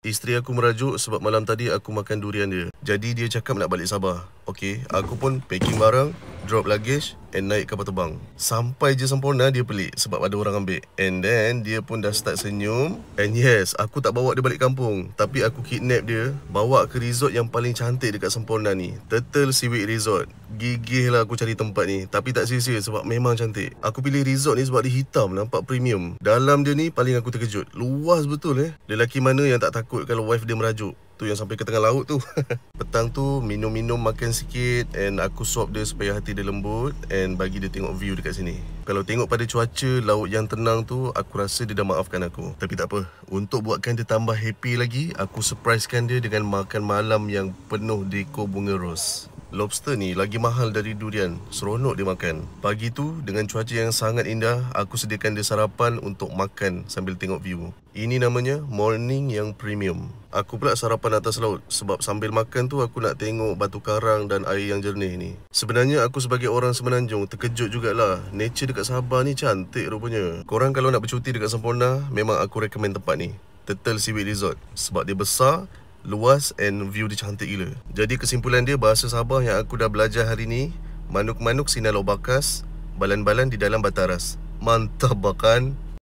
Isteri aku merajuk sebab malam tadi aku makan durian dia. Jadi dia cakap nak balik Sabah. Okey, aku pun packing barang, drop luggage and naik kapal terbang. Sampai je sempurna dia pelik sebab ada orang ambil. And then dia pun dah start senyum. And yes, aku tak bawa dia balik kampung, tapi aku kidnap dia, bawa ke resort yang paling cantik dekat Semporna ni, Turtle Seaweed Resort. Gigih lah aku cari tempat ni, tapi tak sia-sia sebab memang cantik. Aku pilih resort ni sebab dia hitam, nampak premium. Dalam dia ni paling aku terkejut. Luas betul Lelaki mana yang tak takut kalau wife dia merajuk? Tu yang sampai ke tengah laut tu. Petang tu minum-minum, makan sikit, and aku suap dia supaya hati dia lembut, and bagi dia tengok view dekat sini. Kalau tengok pada cuaca laut yang tenang tu, aku rasa dia dah maafkan aku. Tapi tak apa, untuk buatkan dia tambah happy lagi, aku surprisekan dia dengan makan malam yang penuh dekor bunga ros. Lobster ni lagi mahal dari durian. Seronok dia makan. Pagi tu dengan cuaca yang sangat indah, aku sediakan dia sarapan untuk makan sambil tengok view. Ini namanya morning yang premium. Aku pula sarapan atas laut sebab sambil makan tu aku nak tengok batu karang dan air yang jernih ni. Sebenarnya aku sebagai orang Semenanjung terkejut jugalah. Nature dekat Sabah ni cantik rupanya. Korang kalau nak bercuti dekat Semporna, memang aku recommend tempat ni, Turtle Seaweed Resort, sebab dia besar, luas and view dia cantik gila. Jadi kesimpulan dia, bahasa Sabah yang aku dah belajar hari ni, manuk-manuk sinalau bakas, balan-balan di dalam bataras. Mantap bahkan.